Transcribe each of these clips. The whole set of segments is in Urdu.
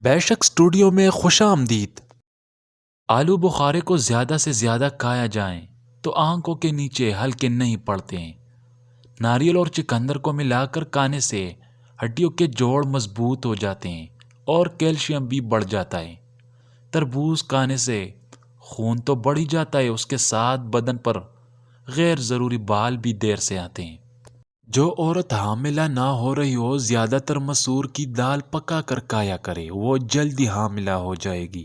بیشک اسٹوڈیو میں خوش آمدید۔ آلو بخارے کو زیادہ سے زیادہ کھایا جائیں تو آنکھوں کے نیچے ہلکے نہیں پڑتے ہیں۔ ناریل اور چکندر کو ملا کر کھانے سے ہڈیوں کے جوڑ مضبوط ہو جاتے ہیں اور کیلشیم بھی بڑھ جاتا ہے۔ تربوز کھانے سے خون تو بڑھ ہی جاتا ہے، اس کے ساتھ بدن پر غیر ضروری بال بھی دیر سے آتے ہیں۔ جو عورت حاملہ نہ ہو رہی ہو زیادہ تر مسور کی دال پکا کر کھایا کرے، وہ جلدی حاملہ ہو جائے گی۔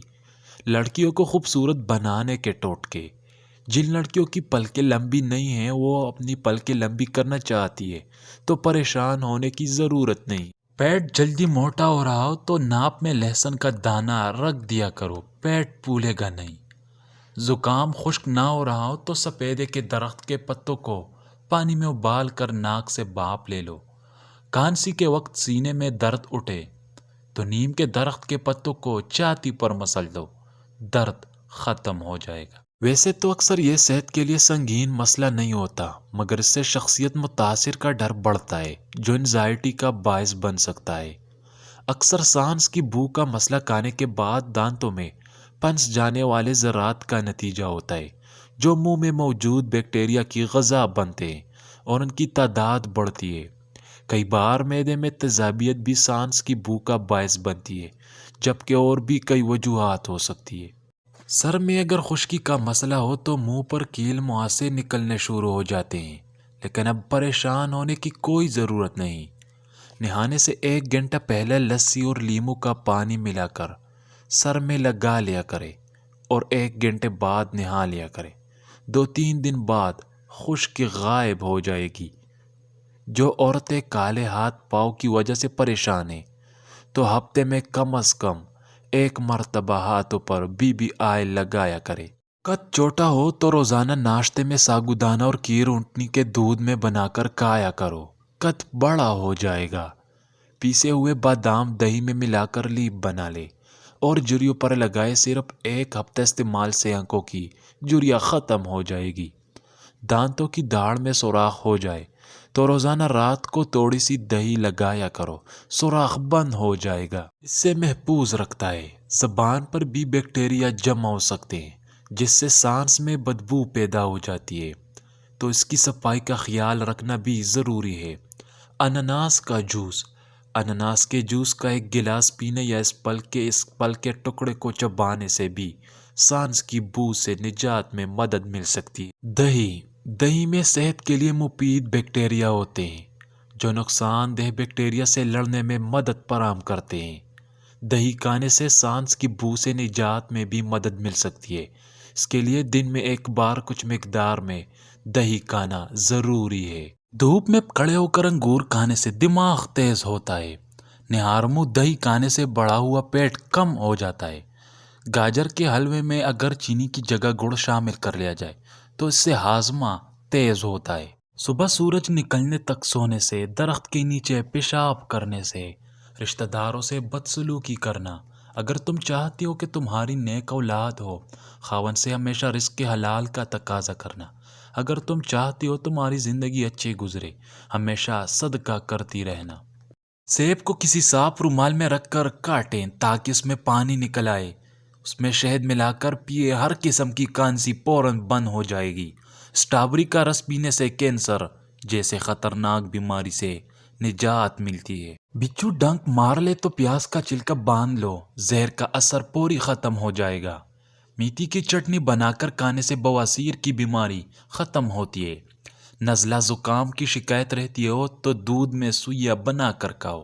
لڑکیوں کو خوبصورت بنانے کے ٹوٹکے۔ جن لڑکیوں کی پلکیں لمبی نہیں ہیں وہ اپنی پلکیں لمبی کرنا چاہتی ہے تو پریشان ہونے کی ضرورت نہیں۔ پیٹ جلدی موٹا ہو رہا ہو تو ناپ میں لہسن کا دانہ رکھ دیا کرو، پیٹ پھولے گا نہیں۔ زکام خشک نہ ہو رہا ہو تو سپیدے کے درخت کے پتوں کو پانی میں ابال کر ناک سے بھاپ لے لو۔ کھانسی کے وقت سینے میں درد اٹھے تو نیم کے درخت کے پتوں کو چھاتی پر مسل دو، درد ختم ہو جائے گا۔ ویسے تو اکثر یہ صحت کے لیے سنگین مسئلہ نہیں ہوتا، مگر اس سے شخصیت متاثر کا ڈر بڑھتا ہے جو انزائٹی کا باعث بن سکتا ہے۔ اکثر سانس کی بو کا مسئلہ کھانے کے بعد دانتوں میں پنس جانے والے ذرات کا نتیجہ ہوتا ہے جو منہ میں موجود بیکٹیریا کی غذا بنتے ہیں اور ان کی تعداد بڑھتی ہے۔ کئی بار معدے میں تیزابیت بھی سانس کی بو کا باعث بنتی ہے، جبکہ اور بھی کئی وجوہات ہو سکتی ہے۔ سر میں اگر خشکی کا مسئلہ ہو تو منہ پر کیل مہاسے نکلنے شروع ہو جاتے ہیں، لیکن اب پریشان ہونے کی کوئی ضرورت نہیں۔ نہانے سے 1 گھنٹہ پہلے لسی اور لیموں کا پانی ملا کر سر میں لگا لیا کرے اور 1 گھنٹے بعد نہا لیا کرے۔ 2-3 دن بعد خشکی غائب ہو جائے گی۔ جو عورتیں کالے ہاتھ پاؤں کی وجہ سے پریشان ہیں تو ہفتے میں کم از کم 1 مرتبہ ہاتھوں پر BB آئل لگایا کرے۔ قد چھوٹا ہو تو روزانہ ناشتے میں ساگودانہ اور کھیر اونٹنی کے دودھ میں بنا کر کھایا کرو، قد بڑا ہو جائے گا۔ پیسے ہوئے بادام دہی میں ملا کر لیپ بنا لے اور جھریوں پر لگائے، صرف 1 ہفتہ استعمال سے آنکھوں کی جھریاں ختم ہو جائے گی۔ دانتوں کی داڑھ میں سوراخ ہو جائے تو روزانہ رات کو تھوڑی سی دہی لگایا کرو، سوراخ بند ہو جائے گا۔ اس سے محفوظ رکھتا ہے۔ زبان پر بھی بیکٹیریا جمع ہو سکتے ہیں جس سے سانس میں بدبو پیدا ہو جاتی ہے، تو اس کی صفائی کا خیال رکھنا بھی ضروری ہے۔ انناس کا جوس۔ انناس کے جوس کا 1 گلاس پینے یا اس پھل کے ٹکڑے کو چبانے سے بھی سانس کی بو سے نجات میں مدد مل سکتی ہے۔ دہی میں صحت کے لیے مفید بیکٹیریا ہوتے ہیں جو نقصان دہ بیکٹیریا سے لڑنے میں مدد فراہم کرتے ہیں۔ دہی کھانے سے سانس کی بو سے نجات میں بھی مدد مل سکتی ہے۔ اس کے لیے دن میں 1 بار کچھ مقدار میں دہی کھانا ضروری ہے۔ دھوپ میں کھڑے ہو کر انگور کھانے سے دماغ تیز ہوتا ہے۔ نہار منہ دہی کھانے سے بڑھا ہوا پیٹ کم ہو جاتا ہے۔ گاجر کے حلوے میں اگر چینی کی جگہ گڑ شامل کر لیا جائے تو اس سے ہاضمہ تیز ہوتا ہے۔ صبح سورج نکلنے تک سونے سے، درخت کے نیچے پیشاب کرنے سے، رشتہ داروں سے بدسلوکی کرنا۔ اگر تم چاہتی ہو کہ تمہاری نیک اولاد ہو، خاوند سے ہمیشہ رزق حلال کا تقاضا کرنا۔ اگر تم چاہتی ہو تمہاری زندگی اچھی گزرے، ہمیشہ صدقہ کرتی رہنا۔ سیب کو کسی صاف رومال میں رکھ کر کاٹیں تاکہ اس میں پانی نکل آئے، اس میں شہد ملا کر پیے، ہر قسم کی کھانسی فوراً بند ہو جائے گی۔ اسٹرابیری کا رس پینے سے کینسر جیسے خطرناک بیماری سے نجات ملتی ہے۔ بچھو ڈنک مار لے تو پیاز کا چھلکا باندھ لو، زہر کا اثر فوری ختم ہو جائے گا۔ میتھی کی چٹنی بنا کر کھانے سے بواسیر کی بیماری ختم ہوتی ہے۔ نزلہ زکام کی شکایت رہتی ہو تو دودھ میں سوئیاں بنا کر کھاؤ۔